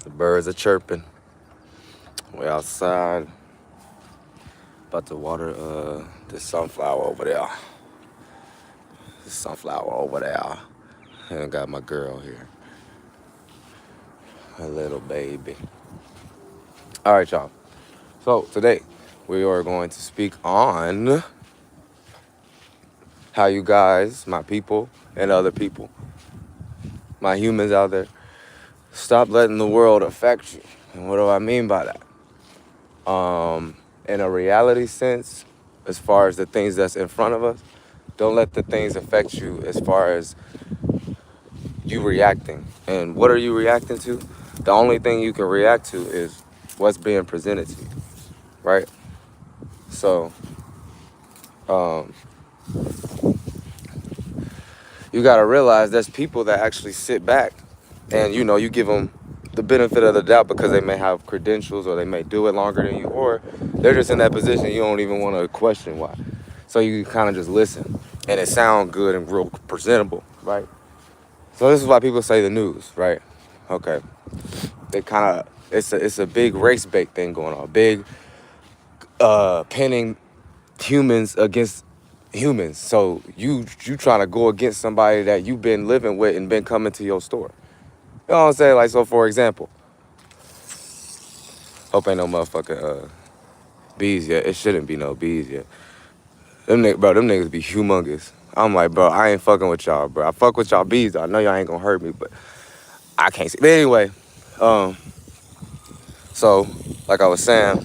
The birds are chirping. We're outside. About to water this sunflower over there. This sunflower over there. And I got my girl here. A little baby. All right, y'all. So today we are going to speak on how you guys, my people, and other people, my humans out there, stop letting the world affect you. And what do I mean by that? In a reality sense, as far as the things that's in front of us, don't let the things affect you as far as you reacting. And what are you reacting to? The only thing you can react to is what's being presented to you, right? So, um, you got to realize there's people that actually sit back and, you give them the benefit of the doubt because they may have credentials or they may do it longer than you, or they're just in that position you don't even want to question why. So you kind of just listen and it sounds good and real presentable, right? So this is why people say the news, right? Okay. They kind of, it's a big race bait thing going on. Big pinning humans against humans. So you trying to go against somebody that you've been living with and been coming to your store. You know what I'm saying? Like, so for example, hope ain't no motherfucking bees yet. It shouldn't be no bees yet. Them niggas be humongous. I'm like, bro, I ain't fucking with y'all, bro. I fuck with y'all bees, though. I know y'all ain't gonna hurt me, but I can't see. But anyway, so like I was saying,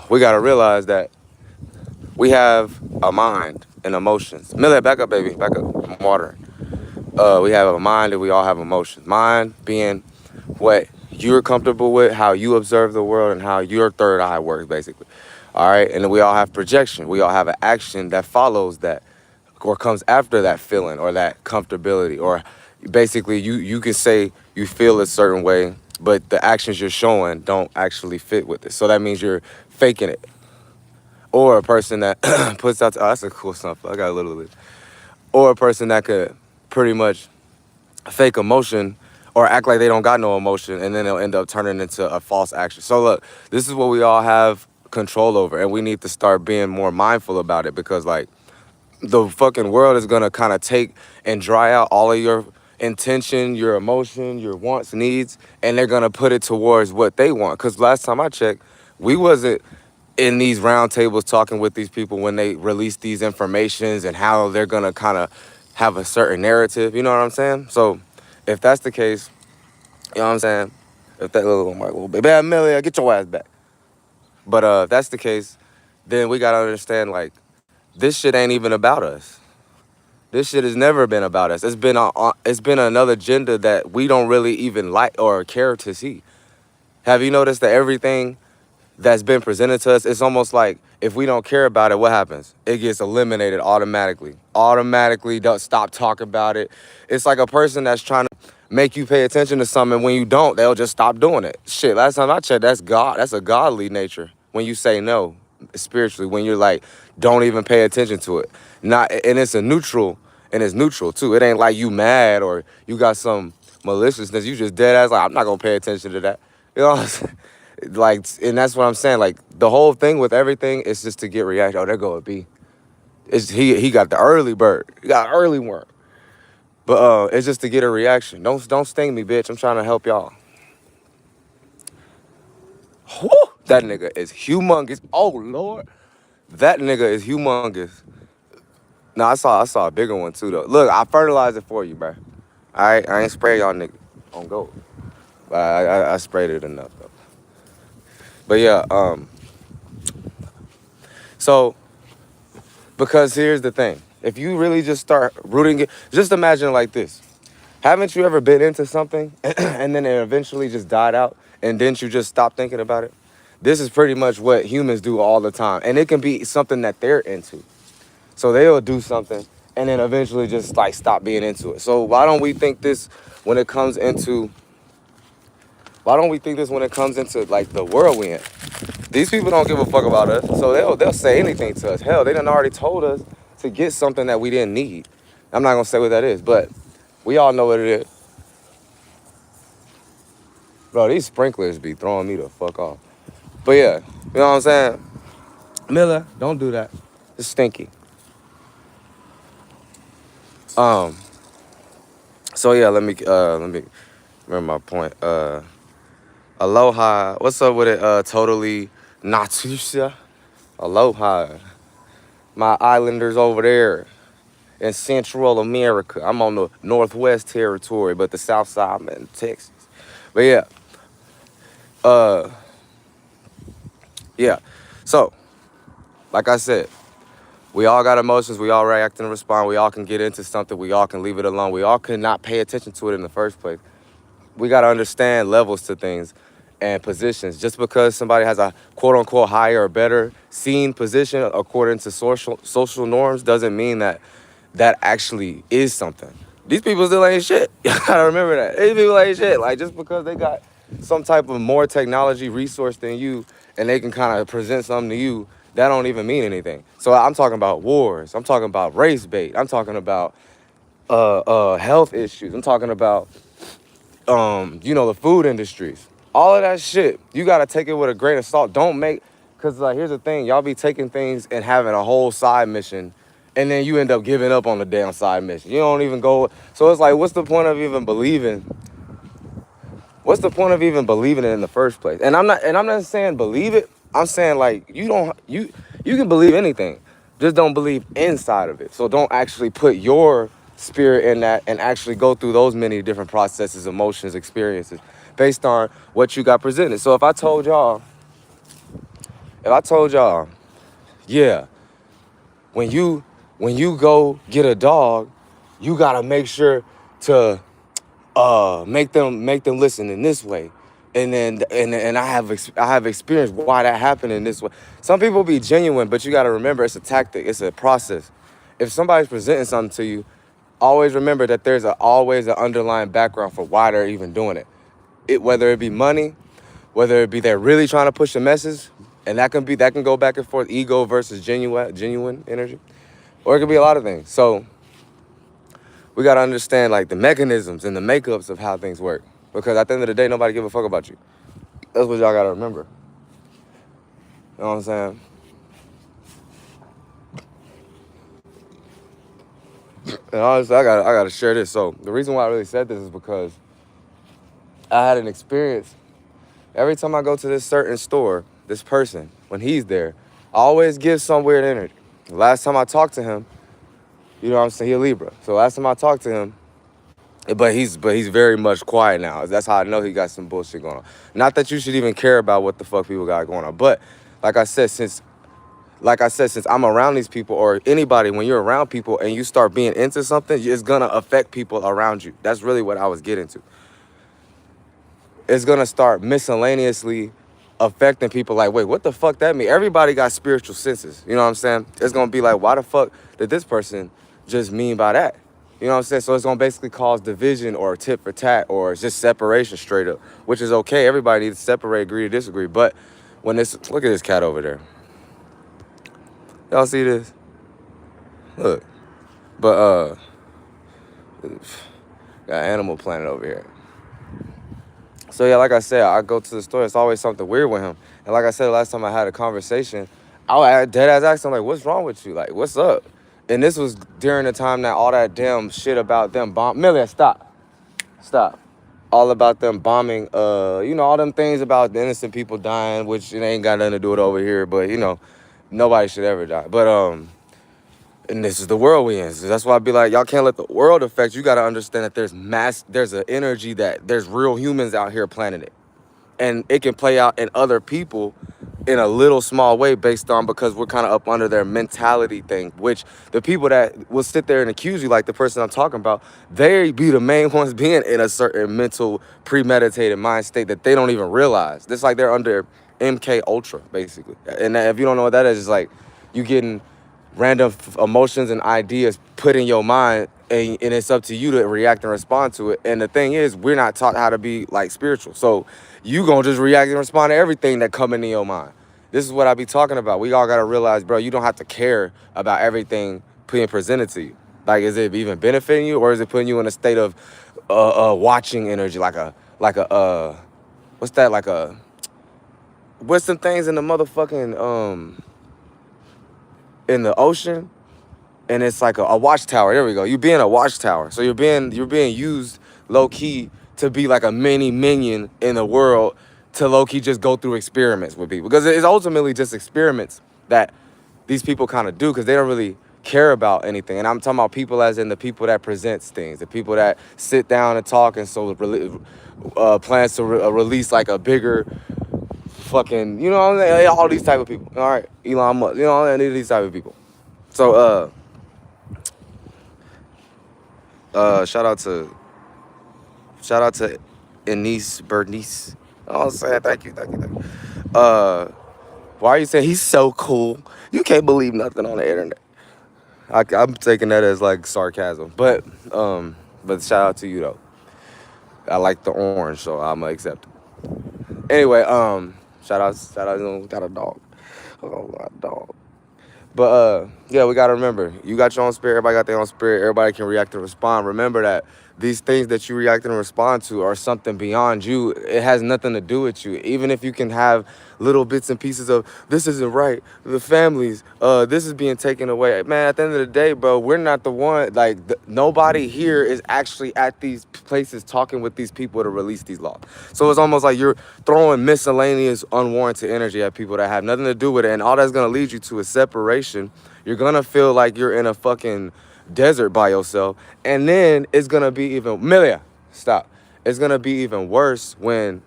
we gotta realize that we have a mind and emotions. Millie, back up, baby. Back up. I'm watering. We have a mind and we all have emotions. Mind being what you're comfortable with, how you observe the world, and how your third eye works, basically. All right? And then we all have projection. We all have an action that follows that or comes after that feeling or that comfortability. Or basically, you can say you feel a certain way, but the actions you're showing don't actually fit with it. So that means you're faking it. Or a person that puts out, oh, that's a cool sunflower. I got a little bit. Or a person that could pretty much fake emotion or act like they don't got no emotion, and then they'll end up turning into a false action. So look, this is what we all have control over, and we need to start being more mindful about it because, like, the fucking world is gonna kind of take and dry out all of your intention, your emotion, your wants, needs, and they're gonna put it towards what they want. Because last time I checked, we wasn't in these round tables talking with these people when they release these informations and how they're gonna kind of have a certain narrative. You know what I'm saying? So if that's the case, you know what I'm saying? If that little baby, Amelia, get your ass back. But if that's the case, then we gotta understand, like, this shit ain't even about us. This shit has never been about us. It's been another agenda that we don't really even like or care to see. Have you noticed that everything that's been presented to us, it's almost like if we don't care about it, what happens? It gets eliminated automatically. Automatically, don't stop talking about it. It's like a person that's trying to make you pay attention to something. When you don't, they'll just stop doing it. Shit, last time I checked, that's God. That's a godly nature. When you say no, spiritually, when you're like, don't even pay attention to it. Not, and it's a neutral, and it's neutral too. It ain't like you mad or you got some maliciousness. You just dead ass like, I'm not gonna pay attention to that. You know what I'm saying? Like, and that's what I'm saying. Like, the whole thing with everything is just to get reaction. Oh, there go a bee. It's he got the early bird. He got early worm. But it's just to get a reaction. Don't sting me, bitch. I'm trying to help y'all. Whew, that nigga is humongous. Oh Lord, that nigga is humongous. No, I saw a bigger one too though. Look, I fertilized it for you, bro. All right, I ain't spray y'all nigga on go. But I sprayed it enough though. But yeah, so. Because here's the thing. If you really just start rooting it, just imagine it like this. Haven't you ever been into something and then it eventually just died out and didn't you just stop thinking about it? This is pretty much what humans do all the time. And it can be something that they're into. So they'll do something and then eventually just like stop being into it. So why don't we think this when it comes into, like the world we in? These people don't give a fuck about us, so they'll say anything to us. Hell, they done already told us to get something that we didn't need. I'm not gonna say what that is, but we all know what it is. Bro, these sprinklers be throwing me the fuck off. But yeah, you know what I'm saying? Miller, don't do that. It's stinky. Um, so yeah, let me remember my point. Aloha. What's up with it? Totally Natusha. Aloha. My islanders over there in Central America. I'm on the Northwest territory, but the South Side, I'm in Texas. But yeah, uh, yeah. So, like I said, we all got emotions. We all react and respond. We all can get into something. We all can leave it alone. We all can not pay attention to it in the first place. We got to understand levels to things and positions. Just because somebody has a quote unquote higher or better seen position according to social norms doesn't mean that that actually is something. These people still ain't shit. You gotta remember that. These people ain't shit. Like, just because they got some type of more technology resource than you and they can kind of present something to you, that don't even mean anything. So I'm talking about wars. I'm talking about race bait. I'm talking about health issues. I'm talking about the food industries. All of that shit, you gotta take it with a grain of salt. Don't make, cause like here's the thing, y'all be taking things and having a whole side mission, and then you end up giving up on the damn side mission. You don't even go. So it's like, what's the point of even believing? What's the point of even believing it in the first place? And I'm not saying believe it. I'm saying like you can believe anything, just don't believe inside of it. So don't actually put your spirit in that and actually go through those many different processes, emotions, experiences based on what you got presented. So if I told y'all, yeah, when you go get a dog, you gotta make sure to make them listen in this way, and then I have experienced why that happened in this way. Some people be genuine, but you got to remember it's a tactic, it's a process. If somebody's presenting something to you, always remember that there's always an underlying background for why they're even doing it. Whether it be money, whether it be they're really trying to push a message, and that can go back and forth, ego versus genuine energy, or it could be a lot of things. So we got to understand like the mechanisms and the makeups of how things work. Because at the end of the day, nobody give a fuck about you. That's what y'all got to remember. You know what I'm saying? And honestly, I got to share this. So the reason why I really said this is because I had an experience. Every time I go to this certain store, this person, when he's there, I always give some weird energy. The last time I talked to him, you know what I'm saying? He's a Libra. So last time I talked to him, but he's very much quiet now. That's how I know he got some bullshit going on. Not that you should even care about what the fuck people got going on. But like I said, since I'm around these people, or anybody, when you're around people and you start being into something, it's gonna affect people around you. That's really what I was getting to. It's gonna start miscellaneously affecting people like, wait, what the fuck that mean? Everybody got spiritual senses. You know what I'm saying? It's gonna be like, why the fuck did this person just mean by that? You know what I'm saying? So it's gonna basically cause division or tit for tat or just separation straight up, which is okay. Everybody needs to separate, agree to disagree. But when look at this cat over there. Y'all see this? Look. But got Animal Planet over here. So yeah, like I said, I go to the store. It's always something weird with him. And like I said, last time I had a conversation, I dead ass asked him like, "What's wrong with you? Like, what's up?" And this was during the time that all that damn shit about them Millie, stop. All about them bombing. All them things about the innocent people dying, which it ain't got nothing to do with over here. But nobody should ever die. But and this is the world we in. So that's why I be like, y'all can't let the world affect you. You got to understand that there's an energy, that there's real humans out here planning it. And it can play out in other people in a little small way based on, because we're kind of up under their mentality thing, which the people that will sit there and accuse you, like the person I'm talking about, they be the main ones being in a certain mental premeditated mind state that they don't even realize. It's like they're under MK Ultra, basically. And if you don't know what that is, it's like you getting random emotions and ideas put in your mind, and it's up to you to react and respond to it. And the thing is, we're not taught how to be like spiritual. So you gonna just react and respond to everything that come into your mind. This is what I be talking about. We all gotta realize, bro, you don't have to care about everything being presented to you. Like, is it even benefiting you, or is it putting you in a state of watching energy, like a what's that, like what's some things in the motherfucking in the ocean, and it's like a watchtower. There we go. You being a watchtower, so you're being used low key to be like a mini minion in the world, to low key just go through experiments with people, because it's ultimately just experiments that these people kind of do, because they don't really care about anything. And I'm talking about people as in the people that presents things, the people that sit down and talk, and so plans to release like a bigger fucking, you know what I'm saying? All these type of people. All right, Elon Musk, you know, any of these type of people. So shout out to Enise Bernice. Oh, I'm saying thank you, thank you, thank you. Why are you saying he's so cool? You can't believe nothing on the internet. I'm taking that as like sarcasm, but shout out to you though. I like the orange, so I'm gonna accept it. Anyway, shout out, got a dog. Oh, my dog. But yeah, we gotta remember, you got your own spirit, everybody got their own spirit, everybody can react and respond. Remember that these things that you react and respond to are something beyond you. It has nothing to do with you. Even if you can have little bits and pieces of this isn't right, the families, this is being taken away. Man, at the end of the day, bro, we're not the one. Like nobody here is actually at these places talking with these people to release these laws. So it's almost like you're throwing miscellaneous, unwarranted energy at people that have nothing to do with it, and all that's gonna lead you to is separation. You're gonna feel like you're in a fucking desert by yourself, and then it's gonna be even Milia, stop. It's gonna be even worse when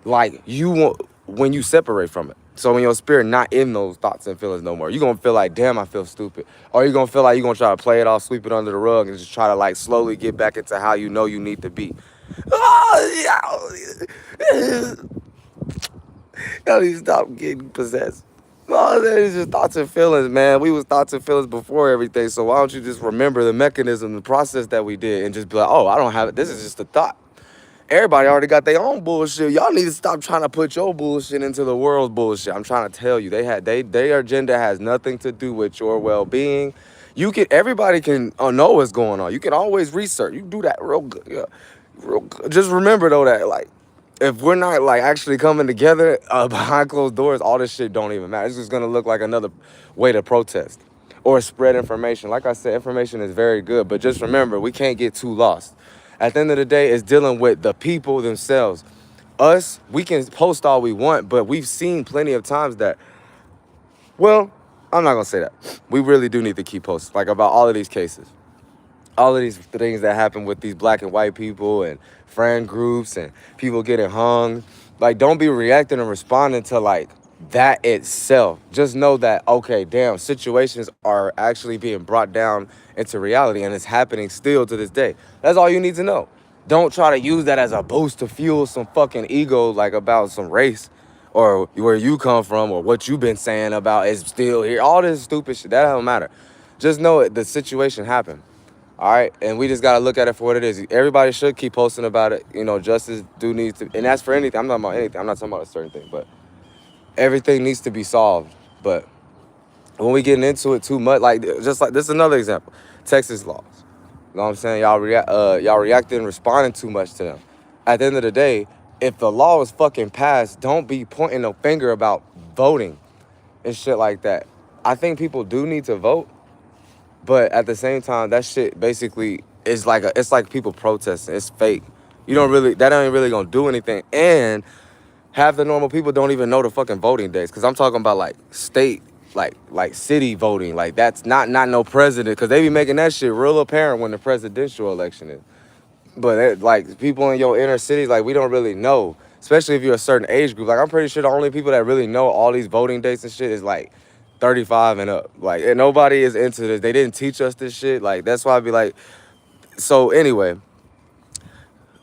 like when you separate from it. So when your spirit not in those thoughts and feelings no more, you're gonna feel like, damn, I feel stupid. Or you're gonna feel like you're gonna try to play it off, sweep it under the rug, and just try to like slowly get back into how you know you need to be. Oh, yeah. Y'all need to stop getting possessed. No, it's just thoughts and feelings, man. We was thoughts and feelings before everything. So why don't you just remember the mechanism, the process that we did, and just be like, oh, I don't have it. This is just a thought. Everybody already got their own bullshit. Y'all need to stop trying to put your bullshit into the world's bullshit. I'm trying to tell you, their agenda has nothing to do with your well-being. Everybody can know what's going on. You can always research. You do that real good. Yeah, real good. Just remember though that like, if we're not like actually coming together behind closed doors, all this shit don't even matter. It's just gonna look like another way to protest or spread information. Like I said, information is very good, but just remember, we can't get too lost. At the end of the day, it's dealing with the people themselves. Us, we can post all we want, but we've seen plenty of times that, well, I'm not gonna say that. We really do need to keep posting, like about all of these cases, all of these things that happen with these black and white people and friend groups and people getting hung. Like, don't be reacting and responding to like that itself. Just know that, okay, damn, situations are actually being brought down into reality, and it's happening still to this day. That's all you need to know. Don't try to use that as a boost to fuel some fucking ego, like about some race or where you come from or what you've been saying about is still here. All this stupid shit, that don't matter. Just know it, the situation happened. All right, and we just gotta look at it for what it is. Everybody should keep posting about it. You know, justice do needs to, and that's for anything. I'm not talking about anything. I'm not talking about a certain thing, but everything needs to be solved. But when we getting into it too much, like just like this is another example, Texas laws. You know what I'm saying? Y'all reacting and responding too much to them. At the end of the day, if the law is fucking passed, don't be pointing no finger about voting and shit like that. I think people do need to vote. But at the same time, that shit basically is like it's like people protesting. It's fake. That ain't really gonna do anything. And half the normal people don't even know the fucking voting days. Cause I'm talking about like state, like city voting. Like that's not no president. Cause they be making that shit real apparent when the presidential election is. But like people in your inner cities, like we don't really know. Especially if you're a certain age group. Like I'm pretty sure the only people that really know all these voting dates and shit is like 35 and up. Like, and nobody is into this. They didn't teach us this shit. Like, that's why I'd be like, so anyway,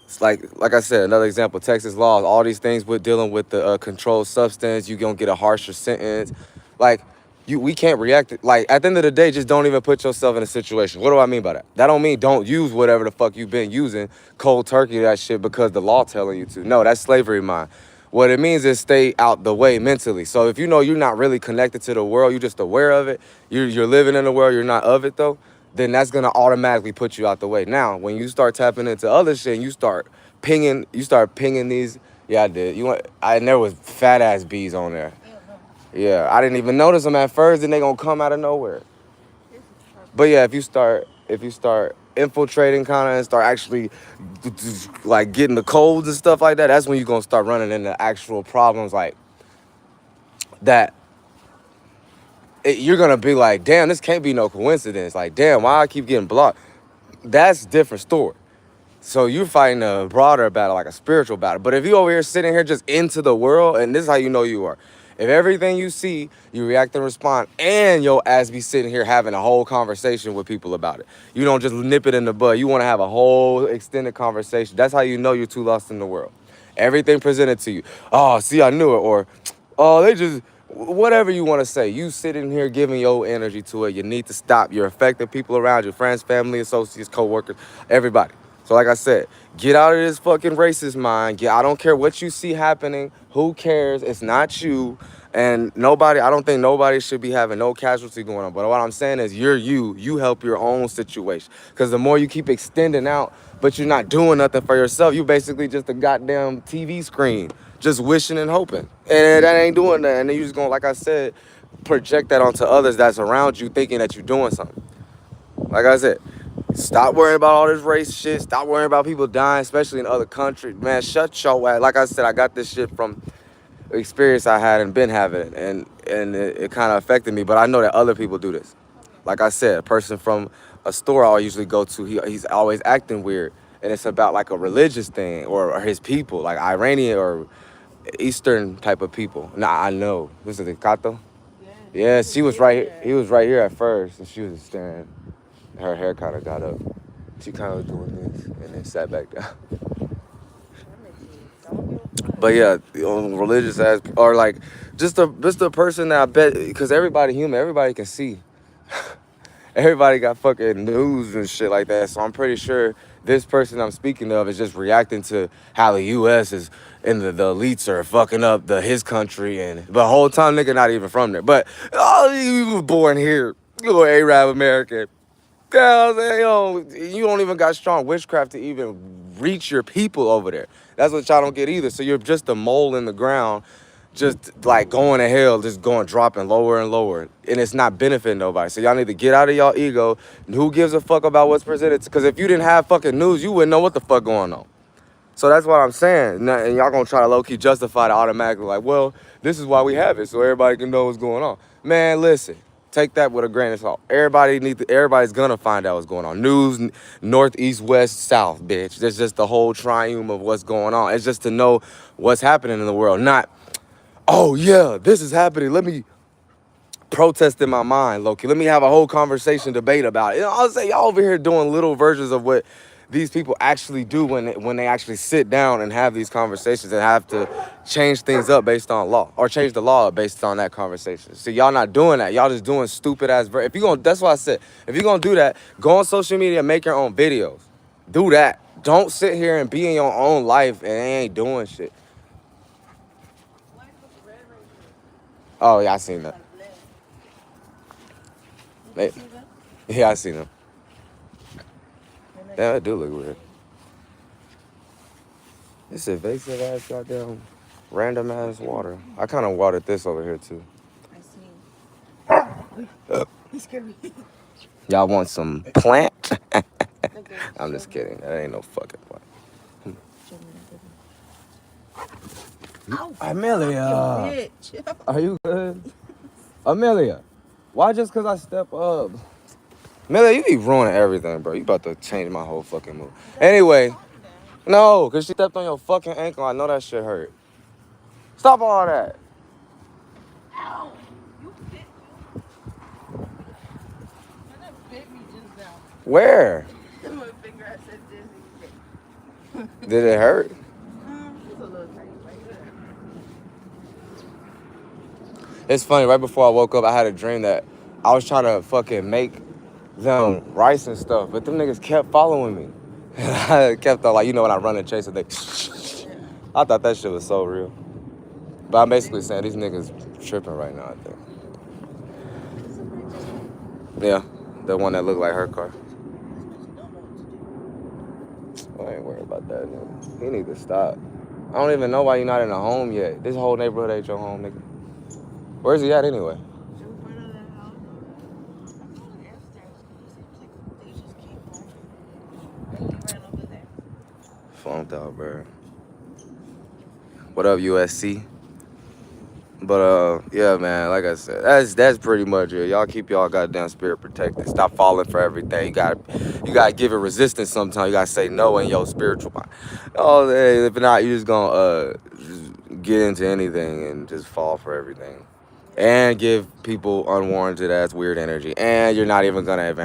it's like I said, another example, Texas laws, all these things with dealing with the controlled substance, you gonna get a harsher sentence. Like, we can't react. Like, at the end of the day, just don't even put yourself in a situation. What do I mean by that? That don't mean don't use whatever the fuck you've been using, cold turkey that shit because the law telling you to. No, that's slavery mind. What it means is stay out the way mentally. So if you know you're not really connected to the world, you're just aware of it, you're living in the world, you're not of it though, then that's gonna automatically put you out the way. Now, when you start tapping into other shit and you start pinging these Yeah, I did. And there was fat ass bees on there. Yeah, I didn't even notice them at first, and they gonna come out of nowhere. But yeah, if you start infiltrating kind of and start actually like getting the colds and stuff like that, that's when you're gonna start running into actual problems like that. You're gonna be like, damn, this can't be no coincidence. Like, damn, why I keep getting blocked? That's a different story. So you're fighting a broader battle, like a spiritual battle. But if you over here sitting here just into the world, and this is how you know you are. If everything you see, you react and respond, and your ass be sitting here having a whole conversation with people about it. You don't just nip it in the bud. You want to have a whole extended conversation. That's how you know you're too lost in the world. Everything presented to you. Oh, see, I knew it. Or, oh, they just, whatever you want to say. You sitting here giving your energy to it. You need to stop. You're affecting people around you, friends, family, associates, co-workers, everybody. So like I said, get out of this fucking racist mind. I don't care what you see happening. Who cares? It's not you. And I don't think nobody should be having no casualty going on. But what I'm saying is you're you. You help your own situation. Because the more you keep extending out, but you're not doing nothing for yourself, you basically just a goddamn TV screen. Just wishing and hoping. And that ain't doing that. And then you just gonna, like I said, project that onto others that's around you thinking that you're doing something. Like I said, stop worrying about all this race shit. Stop worrying about people dying, especially in other countries. Man, shut your ass. Like I said, I got this shit from experience I had and been having, and it kind of affected me. But I know that other people do this. Like I said, a person from a store I usually go to, he's always acting weird, and it's about like a religious thing or his people, like Iranian or Eastern type of people. Nah, I know. Was it the Kato? Yeah, she was right. He was right here at first, and she was staring. Her hair kind of got up. She kind of was doing this and then sat back down. But yeah, religious ass or like just a person that I bet because everybody human, everybody can see. Everybody got fucking news and shit like that. So I'm pretty sure this person I'm speaking of is just reacting to how the U.S. is and the elites are fucking up his country and the whole time nigga not even from there. But oh, you was born here, you little Arab American. Girls, you don't even got strong witchcraft to even reach your people over there. That's what y'all don't get either. So you're just a mole in the ground, just like going to hell, just going dropping lower and lower. And it's not benefiting nobody. So y'all need to get out of y'all ego. Who gives a fuck about what's presented? Because if you didn't have fucking news, you wouldn't know what the fuck going on. So that's what I'm saying. And y'all gonna try to low-key justify it automatically. Like, well, this is why we have it, so everybody can know what's going on. Man, listen. Take that with a grain of salt. Everybody's gonna find out what's going on. News, north, east, west, south, bitch. There's just the whole triume of what's going on. It's just to know what's happening in the world. Not, oh yeah, this is happening. Let me protest in my mind, Loki. Let me have a whole conversation, debate about it. I'll say y'all over here doing little versions of what these people actually do when they actually sit down and have these conversations and have to change things up based on law or change the law based on that conversation. See, y'all not doing that. Y'all just doing stupid ass. If you gonna, that's what I said. If you gonna do that, go on social media and make your own videos. Do that. Don't sit here and be in your own life and ain't doing shit. Oh yeah, I seen that. Yeah, I seen them. Yeah, it do look weird. It's invasive ass goddamn random ass water. I kind of watered this over here too. He scared me. Y'all want some plant? I'm just kidding. That ain't no fucking plant. Amelia, are you good? Amelia, why just cause I step up? Amelia, you be ruining everything, bro. You about to change my whole fucking mood. Anyway, no, cause she stepped on your fucking ankle. I know that shit hurt. Stop all that. Ow! You bit me. That bit me just now. Where? My finger, I said Disney. Did it hurt? Just a little tiny right there. It's funny, right before I woke up, I had a dream that I was trying to fucking make them rice and stuff, but them niggas kept following me. And I kept on, like, you know, when I run and chase it, they... I thought that shit was so real. But I'm basically saying these niggas tripping right now, I think. Yeah, the one that looked like her car. I ain't worried about that, nigga. He need to stop. I don't even know why you're not in a home yet. This whole neighborhood ain't your home, nigga. Where's he at anyway? In front of that house over there. I'm going upstairs because it seems like they just keep moving. And he ran over there. Funked out, bro. What up, USC? But yeah, man. Like I said, that's pretty much it. Y'all keep y'all goddamn spirit protected. Stop falling for everything. You gotta give it resistance. Sometimes you gotta say no in your spiritual mind. Oh, hey, if not, you just gonna just get into anything and just fall for everything, Yeah. and give people unwarranted ass weird energy, and you're not even gonna advance.